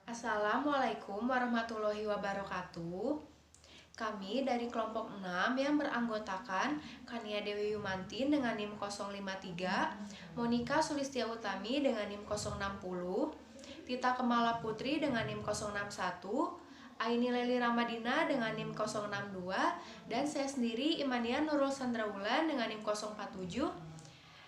Assalamualaikum warahmatullahi wabarakatuh. Kami dari kelompok 6 yang beranggotakan Kania Dewi Yumantin dengan NIM 053, Monika Sulistia Utami dengan NIM 060, Tita Kemala Putri dengan NIM 061, Aini Leli Ramadina dengan NIM 062, dan saya sendiri Imania Nurul Sandrawulan dengan NIM 047.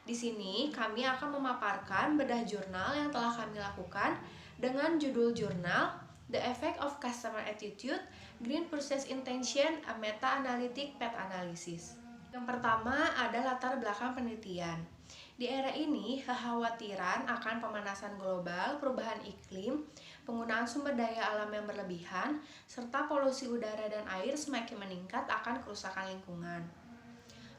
Di sini kami akan memaparkan bedah jurnal yang telah kami lakukan dengan judul jurnal The Effect of Customer Attitude, Green Purchase Intention, a Meta-Analytic Pet Analysis. Yang pertama ada latar belakang penelitian. Di era ini, kekhawatiran akan pemanasan global, perubahan iklim, penggunaan sumber daya alam yang berlebihan, serta polusi udara dan air semakin meningkat akan kerusakan lingkungan.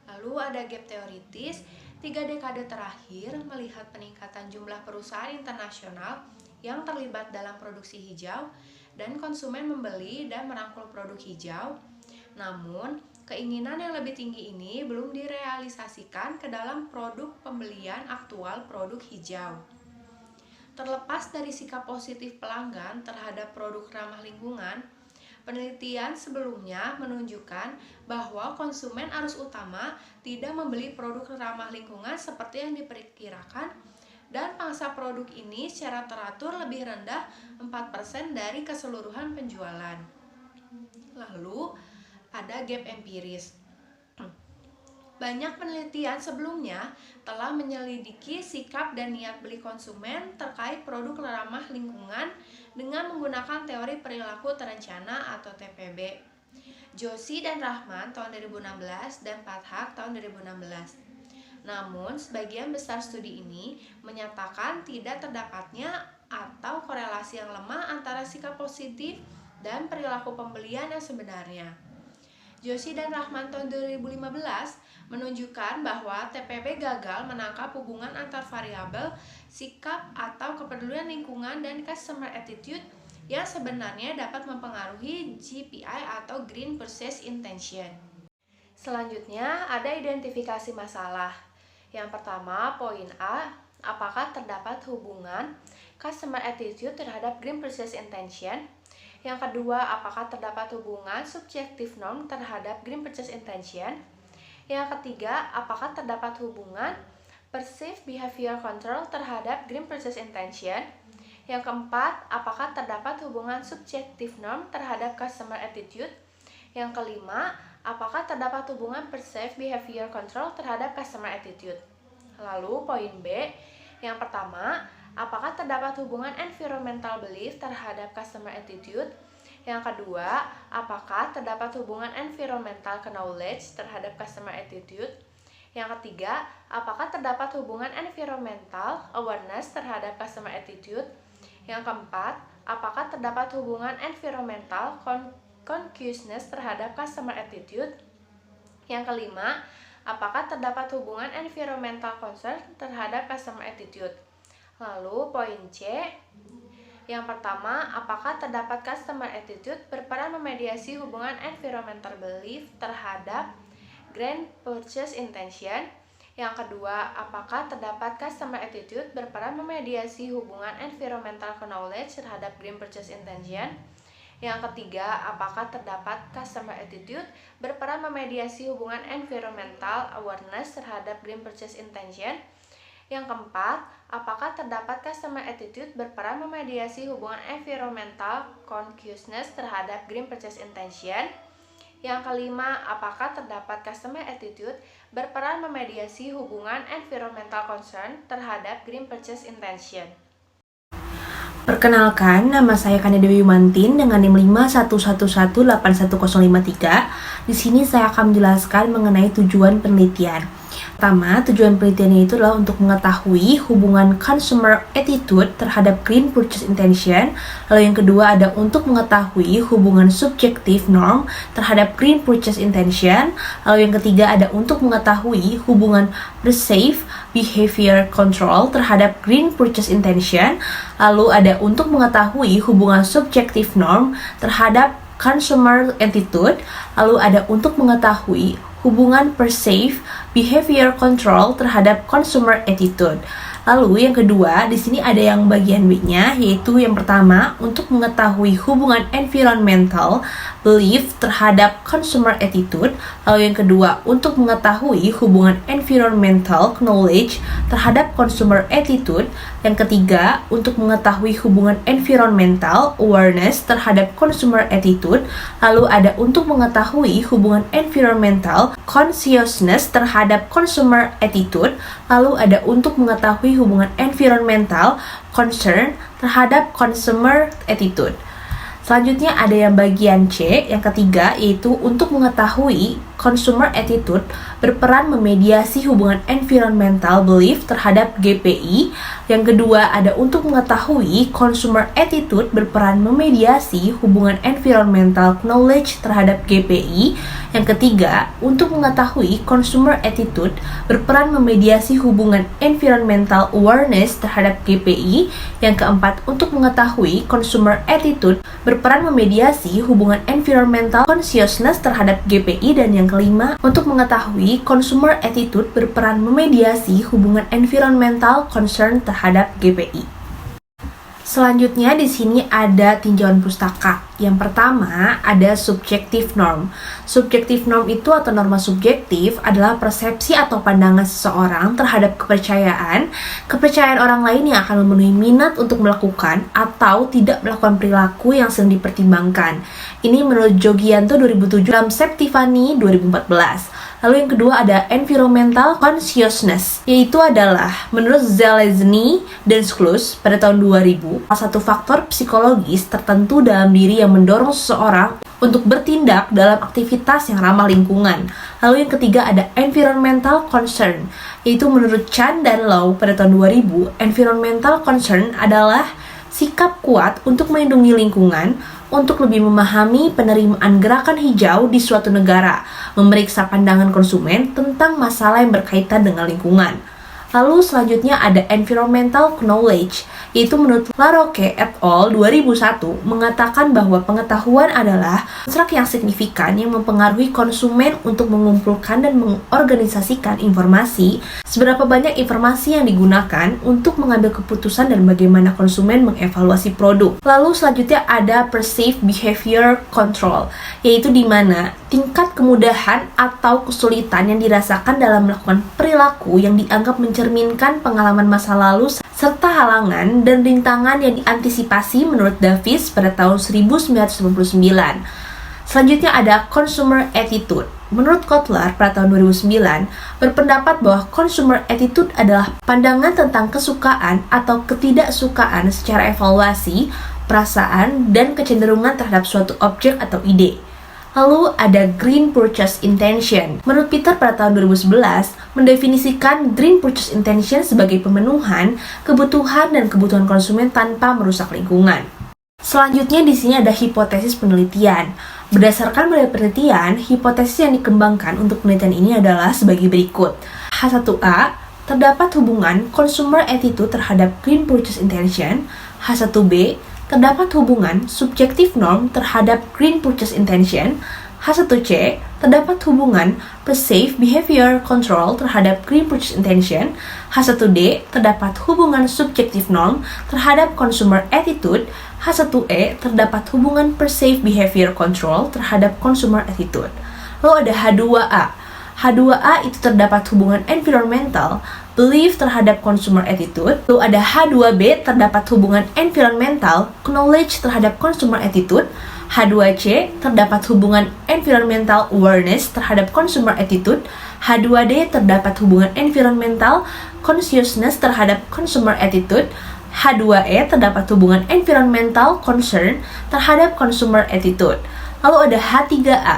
Lalu ada gap teoritis, 3 dekade terakhir melihat peningkatan jumlah perusahaan internasional yang terlibat dalam produksi hijau dan konsumen membeli dan merangkul produk hijau. Namun, keinginan yang lebih tinggi ini belum direalisasikan ke dalam produk pembelian aktual produk hijau. Terlepas dari sikap positif pelanggan terhadap produk ramah lingkungan, penelitian sebelumnya menunjukkan bahwa konsumen arus utama tidak membeli produk ramah lingkungan seperti yang diperkirakan, dan pangsa produk ini secara teratur lebih rendah 4% dari keseluruhan penjualan. Lalu, ada gap empiris. Banyak penelitian sebelumnya telah menyelidiki sikap dan niat beli konsumen terkait produk ramah lingkungan dengan menggunakan teori perilaku terencana atau TPB. Joshi dan Rahman tahun 2016 dan Pathak tahun 2016. Namun, sebagian besar studi ini menyatakan tidak terdapatnya atau korelasi yang lemah antara sikap positif dan perilaku pembelian yang sebenarnya. Joshi dan Rahman tahun 2015 menunjukkan bahwa TPB gagal menangkap hubungan antar variabel sikap atau kepedulian lingkungan dan customer attitude yang sebenarnya dapat mempengaruhi GPI atau Green Purchase Intention. Selanjutnya, ada identifikasi masalah. Yang pertama, poin A, apakah terdapat hubungan customer attitude terhadap Green Purchase Intention? Yang kedua, apakah terdapat hubungan subjective norm terhadap Green Purchase Intention? Yang ketiga, apakah terdapat hubungan perceived behavior control terhadap Green Purchase Intention? Yang keempat, apakah terdapat hubungan subjective norm terhadap customer attitude? Yang kelima, apakah terdapat hubungan perceived behavior control terhadap customer attitude? Lalu poin B, yang pertama, apakah terdapat hubungan environmental belief terhadap customer attitude? Yang kedua, apakah terdapat hubungan environmental knowledge terhadap customer attitude? Yang ketiga, apakah terdapat hubungan environmental awareness terhadap customer attitude? Yang keempat, apakah terdapat hubungan environmental consciousness terhadap customer attitude? Yang kelima, apakah terdapat hubungan environmental concern terhadap customer attitude? Lalu poin C, yang pertama, apakah terdapat customer attitude berperan memediasi hubungan environmental belief terhadap Green Purchase Intention? Yang kedua, apakah terdapat customer attitude berperan memediasi hubungan environmental knowledge terhadap Green Purchase Intention? Yang ketiga, apakah terdapat customer attitude berperan memediasi hubungan environmental awareness terhadap Green Purchase Intention? Yang keempat, apakah terdapat customer attitude berperan memediasi hubungan environmental consciousness terhadap Green Purchase Intention? Yang kelima, apakah terdapat customer attitude berperan memediasi hubungan environmental concern terhadap Green Purchase Intention? Perkenalkan, nama saya Kania Dewi Yumantin dengan NIM 511181053. Di sini saya akan menjelaskan mengenai tujuan penelitian. Pertama, tujuan penelitian itu adalah untuk mengetahui hubungan consumer attitude terhadap Green Purchase Intention. Lalu yang kedua ada untuk mengetahui hubungan subjective norm terhadap Green Purchase Intention. Lalu yang ketiga ada untuk mengetahui hubungan perceived behavior control terhadap Green Purchase Intention. Lalu ada untuk mengetahui hubungan subjective norm terhadap consumer attitude, lalu ada untuk mengetahui hubungan perceived behavior control terhadap consumer attitude. Lalu yang kedua, di sini ada yang bagian B-nya, yaitu yang pertama untuk mengetahui hubungan environmental belief terhadap consumer attitude. Lalu yang kedua untuk mengetahui hubungan environmental knowledge terhadap consumer attitude. Yang ketiga untuk mengetahui hubungan environmental awareness terhadap consumer attitude. Lalu ada untuk mengetahui hubungan environmental consciousness terhadap consumer attitude. Lalu ada untuk mengetahui hubungan environmental concern terhadap consumer attitude. Selanjutnya ada yang bagian C, yang ketiga, yaitu untuk mengetahui consumer attitude berperan memediasi hubungan environmental belief terhadap GPI. Yang kedua ada untuk mengetahui consumer attitude berperan memediasi hubungan environmental knowledge terhadap GPI. Yang ketiga, untuk mengetahui consumer attitude berperan memediasi hubungan environmental awareness terhadap GPI. Yang keempat, untuk mengetahui consumer attitude berperan memediasi hubungan environmental consciousness terhadap GPI. Dan yang kelima, untuk mengetahui consumer attitude berperan memediasi hubungan environmental concern terhadap GPI. Selanjutnya di sini ada tinjauan pustaka. Yang pertama ada subjective norm. Subjective norm itu atau norma subjektif adalah persepsi atau pandangan seseorang terhadap kepercayaan orang lain yang akan memenuhi minat untuk melakukan atau tidak melakukan perilaku yang sedang dipertimbangkan. Ini menurut Jogianto 2007 dalam Septifani 2014. Lalu yang kedua ada environmental consciousness, yaitu adalah menurut Zelezny dan Schluss pada tahun 2000, salah satu faktor psikologis tertentu dalam diri yang mendorong seseorang untuk bertindak dalam aktivitas yang ramah lingkungan. Lalu yang ketiga ada environmental concern, yaitu menurut Chan dan Lau pada tahun 2000, environmental concern adalah sikap kuat untuk melindungi lingkungan, untuk lebih memahami penerimaan gerakan hijau di suatu negara, memeriksa pandangan konsumen tentang masalah yang berkaitan dengan lingkungan. Lalu selanjutnya ada environmental knowledge, yaitu menurut LaRocque et al. 2001 mengatakan bahwa pengetahuan adalah konstruk yang signifikan yang mempengaruhi konsumen untuk mengumpulkan dan mengorganisasikan informasi, seberapa banyak informasi yang digunakan untuk mengambil keputusan dan bagaimana konsumen mengevaluasi produk. Lalu selanjutnya ada perceived behavior control, yaitu di mana tingkat kemudahan atau kesulitan yang dirasakan dalam melakukan perilaku yang dianggap mencerminkan pengalaman masa lalu serta halangan dan rintangan yang diantisipasi menurut Davis pada tahun 1999. Selanjutnya ada consumer attitude. Menurut Kotler pada tahun 2009 berpendapat bahwa consumer attitude adalah pandangan tentang kesukaan atau ketidaksukaan secara evaluasi, perasaan, dan kecenderungan terhadap suatu objek atau ide. Lalu ada green purchase intention. Menurut Peter pada tahun 2011 mendefinisikan green purchase intention sebagai pemenuhan kebutuhan dan kebutuhan konsumen tanpa merusak lingkungan. Selanjutnya di sini ada hipotesis penelitian. Berdasarkan pada penelitian, hipotesis yang dikembangkan untuk penelitian ini adalah sebagai berikut. H1A, terdapat hubungan consumer attitude terhadap green purchase intention. H1B, terdapat hubungan subjective norm terhadap green purchase intention. H1C, terdapat hubungan perceived behavior control terhadap green purchase intention. H1D, terdapat hubungan subjective norm terhadap consumer attitude. H1E, terdapat hubungan perceived behavior control terhadap consumer attitude. Lalu ada H2A. H2A itu terdapat hubungan environmental belief terhadap consumer attitude. Lalu ada H2B, terdapat hubungan environmental knowledge terhadap consumer attitude. H2C, terdapat hubungan environmental awareness terhadap consumer attitude. H2D, terdapat hubungan environmental consciousness terhadap consumer attitude. H2E, terdapat hubungan environmental concern terhadap consumer attitude. Lalu ada H3A.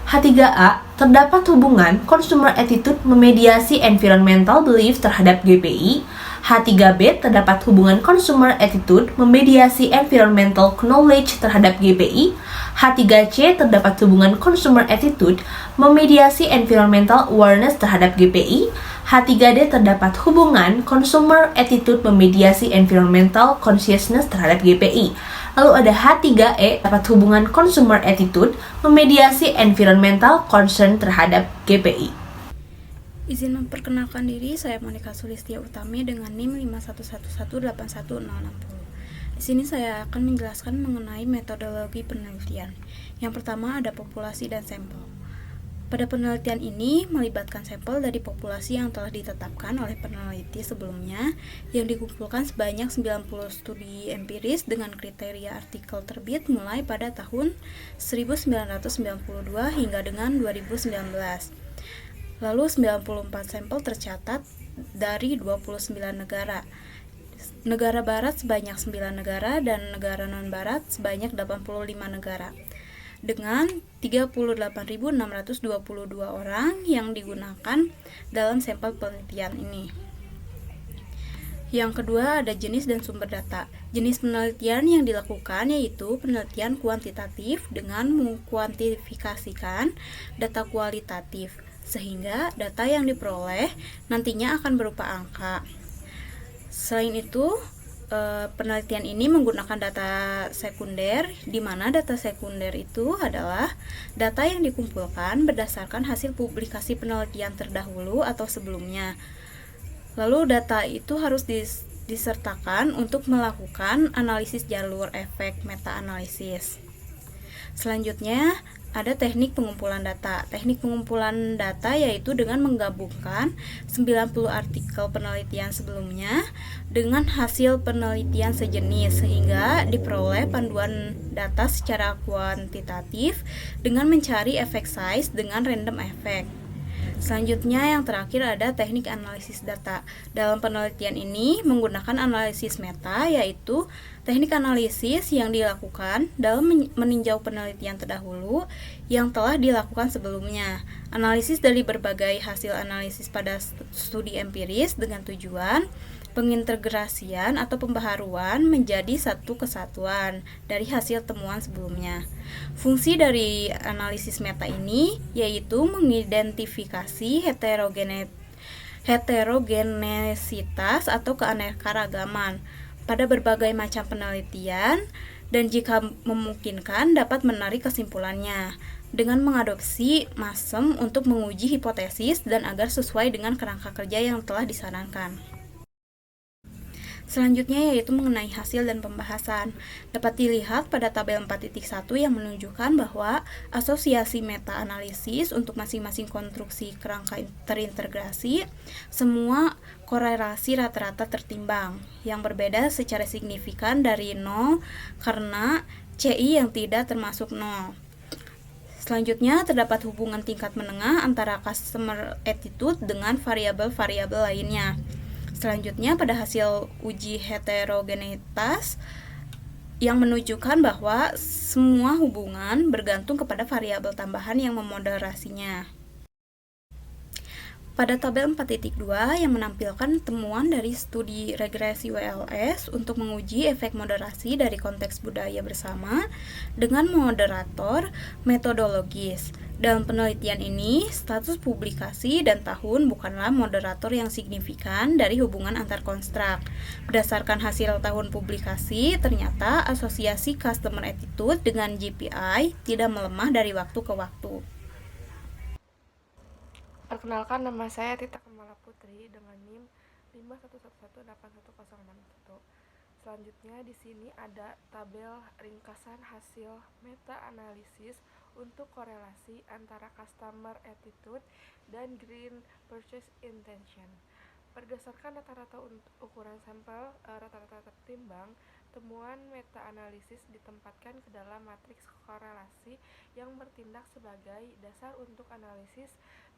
H3A, terdapat hubungan consumer attitude memediasi environmental belief terhadap GPI. H3B, terdapat hubungan consumer attitude memediasi environmental knowledge terhadap GPI. H3C, terdapat hubungan consumer attitude memediasi environmental awareness terhadap GPI. H3D terdapat hubungan Consumer Attitude memediasi Environmental Consciousness terhadap GPI. Lalu ada H3E terdapat hubungan Consumer Attitude memediasi Environmental Concern terhadap GPI. Izin memperkenalkan diri, saya Monika Sulistia Utami dengan NIM 511181060. Di sini saya akan menjelaskan mengenai metodologi penelitian. Yang pertama ada populasi dan sampel. Pada penelitian ini melibatkan sampel dari populasi yang telah ditetapkan oleh peneliti sebelumnya yang dikumpulkan sebanyak 90 studi empiris dengan kriteria artikel terbit mulai pada tahun 1992 hingga dengan 2019. Lalu 94 sampel tercatat dari 29 negara. Negara barat sebanyak 9 negara dan negara non-barat sebanyak 85 negara. Dengan 38.622 orang yang digunakan dalam sampel penelitian ini. Yang kedua ada jenis dan sumber data. Jenis penelitian yang dilakukan yaitu penelitian kuantitatif dengan mengkuantifikasikan data kualitatif, sehingga data yang diperoleh nantinya akan berupa angka. Selain itu, penelitian ini menggunakan data sekunder, di mana data sekunder itu adalah data yang dikumpulkan berdasarkan hasil publikasi penelitian terdahulu atau sebelumnya. Lalu data itu harus disertakan untuk melakukan analisis jalur efek meta-analisis. Selanjutnya, ada teknik pengumpulan data. Teknik pengumpulan data yaitu dengan menggabungkan 90 artikel penelitian sebelumnya dengan hasil penelitian sejenis sehingga diperoleh panduan data secara kuantitatif dengan mencari efek size dengan random effect. Selanjutnya yang terakhir ada teknik analisis data. Dalam penelitian ini menggunakan analisis meta, yaitu teknik analisis yang dilakukan dalam meninjau penelitian terdahulu yang telah dilakukan sebelumnya. Analisis dari berbagai hasil analisis pada studi empiris dengan tujuan pengintegrasian atau pembaharuan menjadi satu kesatuan dari hasil temuan sebelumnya. Fungsi dari analisis meta ini yaitu mengidentifikasi heterogenesitas atau keanekaragaman pada berbagai macam penelitian dan jika memungkinkan dapat menarik kesimpulannya dengan mengadopsi MASEM untuk menguji hipotesis dan agar sesuai dengan kerangka kerja yang telah disarankan. Selanjutnya yaitu mengenai hasil dan pembahasan. Dapat dilihat pada tabel 4.1 yang menunjukkan bahwa asosiasi meta-analisis untuk masing-masing konstruksi kerangka terintegrasi, semua korelasi rata-rata tertimbang, yang berbeda secara signifikan dari 0 karena CI yang tidak termasuk 0. Selanjutnya, terdapat hubungan tingkat menengah antara customer attitude dengan variabel-variabel lainnya. Selanjutnya, pada hasil uji heterogenitas yang menunjukkan bahwa semua hubungan bergantung kepada variabel tambahan yang memoderasinya. Pada tabel 4.2 yang menampilkan temuan dari studi regresi WLS untuk menguji efek moderasi dari konteks budaya bersama dengan moderator metodologis. Dalam penelitian ini, status publikasi dan tahun bukanlah moderator yang signifikan dari hubungan antar konstruk. Berdasarkan hasil tahun publikasi, ternyata asosiasi customer attitude dengan GPI tidak melemah dari waktu ke waktu. Perkenalkan, nama saya Tita Kemala Putri dengan NIM 511181061. Selanjutnya di sini ada tabel ringkasan hasil meta-analisis untuk korelasi antara customer attitude dan green purchase intention. Berdasarkan rata-rata ukuran sampel rata-rata tertimbang, temuan meta-analisis ditempatkan ke dalam matriks korelasi yang bertindak sebagai dasar untuk analisis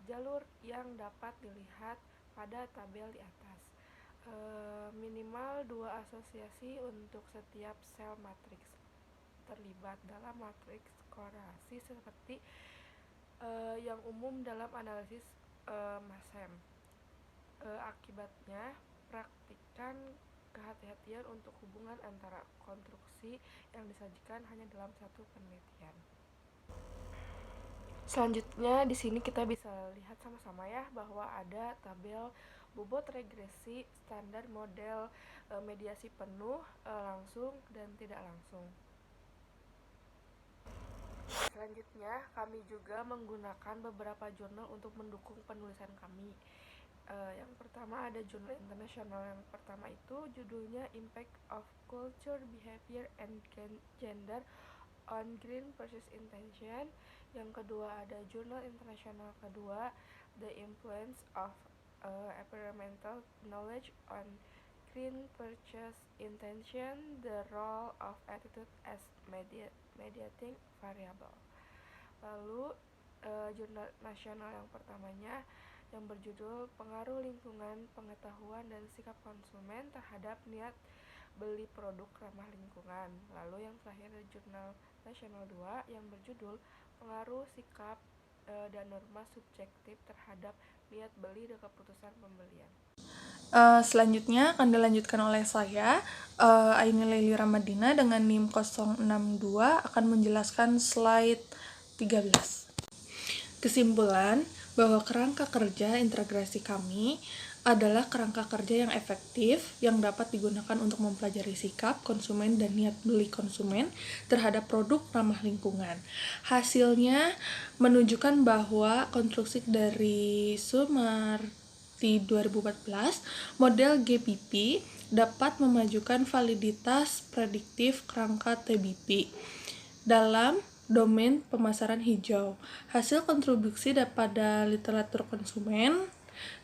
jalur yang dapat dilihat pada tabel di atas. Minimal 2 asosiasi untuk setiap sel matriks terlibat dalam matriks korelasi seperti yang umum dalam analisis MASEM. Akibatnya, praktikkan kehati-hatian untuk hubungan antara konstruksi yang disajikan hanya dalam satu penelitian. Selanjutnya di sini kita bisa lihat sama-sama ya bahwa ada tabel bobot regresi standar model mediasi penuh, langsung dan tidak langsung. Selanjutnya, kami juga menggunakan beberapa jurnal untuk mendukung penulisan kami. Yang pertama ada jurnal internasional. Yang pertama itu judulnya Impact of Culture, Behavior, and Gender on Green Purchase Intention. Yang kedua ada jurnal internasional kedua, The Influence of Environmental Knowledge on Green Purchase Intention, The Role of Attitude as Mediating Variable. Lalu jurnal nasional yang pertamanya yang berjudul Pengaruh Lingkungan, Pengetahuan, dan Sikap Konsumen Terhadap Niat Beli Produk Ramah Lingkungan. Lalu yang terakhir ada jurnal nasional 2 yang berjudul Pengaruh Sikap dan Norma Subjektif Terhadap Niat Beli dan Keputusan Pembelian. Selanjutnya akan dilanjutkan oleh saya, Aini Leili Ramadina dengan NIM 062 akan menjelaskan slide 13. Kesimpulan bahwa kerangka kerja integrasi kami adalah kerangka kerja yang efektif yang dapat digunakan untuk mempelajari sikap konsumen dan niat beli konsumen terhadap produk ramah lingkungan. Hasilnya menunjukkan bahwa konstruksi dari Sumarti 2014, model GBP dapat memajukan validitas prediktif kerangka TBP dalam domain pemasaran hijau. Hasil kontribusi pada literatur konsumen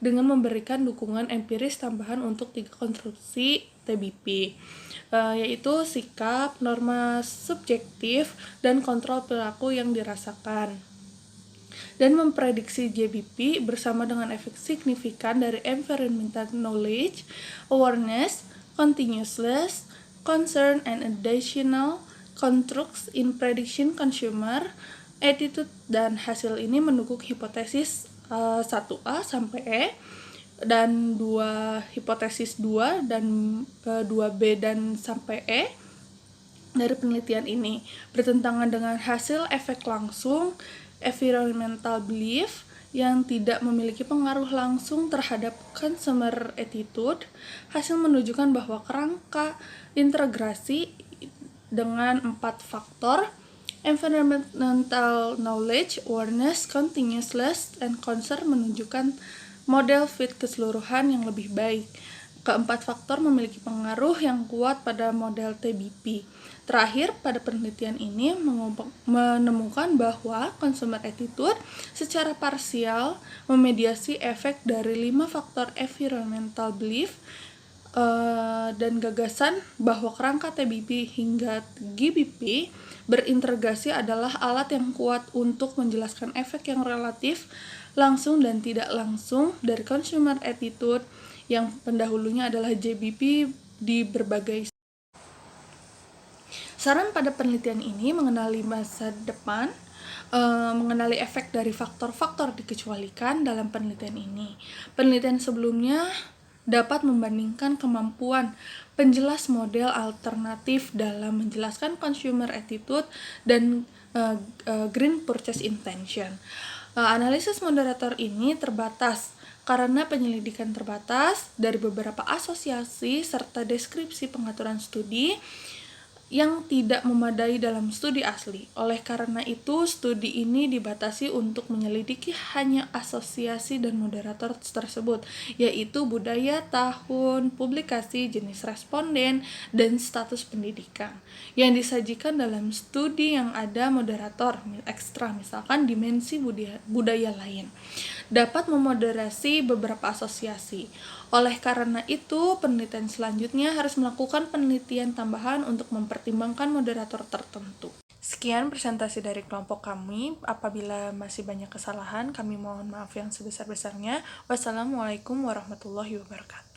dengan memberikan dukungan empiris tambahan untuk 3 konstruksi TBP, yaitu sikap, norma subjektif, dan kontrol perilaku yang dirasakan, dan memprediksi GBP bersama dengan efek signifikan dari environmental knowledge, awareness, continuousness, concern, and additional constructs in prediction consumer attitude. Dan hasil ini mendukung hipotesis 1A sampai E dan hipotesis 2 dan 2B dan sampai E dari penelitian ini bertentangan dengan hasil efek langsung environmental belief yang tidak memiliki pengaruh langsung terhadap consumer attitude. Hasil menunjukkan bahwa kerangka integrasi dengan 4 faktor, environmental knowledge, awareness, continuousness, and concern, menunjukkan model fit keseluruhan yang lebih baik. Keempat faktor memiliki pengaruh yang kuat pada model TBP. Terakhir, pada penelitian ini menemukan bahwa consumer attitude secara parsial memediasi efek dari 5 faktor environmental belief dan gagasan bahwa kerangka TBP hingga GBP berintegrasi adalah alat yang kuat untuk menjelaskan efek yang relatif, langsung dan tidak langsung dari consumer attitude yang pendahulunya adalah GBP di berbagai. Saran pada penelitian ini mengenali masa depan, mengenali efek dari faktor-faktor dikecualikan dalam penelitian ini. Penelitian sebelumnya dapat membandingkan kemampuan penjelas model alternatif dalam menjelaskan consumer attitude dan green purchase intention. Analisis moderator ini terbatas karena penyelidikan terbatas dari beberapa asosiasi serta deskripsi pengaturan studi yang tidak memadai dalam studi asli. Oleh karena itu, studi ini dibatasi untuk menyelidiki hanya asosiasi dan moderator tersebut, yaitu budaya, tahun, publikasi, jenis responden, dan status pendidikan. Yang disajikan dalam studi yang ada moderator ekstra, misalkan dimensi budaya lain, dapat memoderasi beberapa asosiasi. Oleh karena itu, penelitian selanjutnya harus melakukan penelitian tambahan untuk mempertimbangkan moderator tertentu. Sekian presentasi dari kelompok kami. Apabila masih banyak kesalahan, kami mohon maaf yang sebesar-besarnya. Wassalamualaikum warahmatullahi wabarakatuh.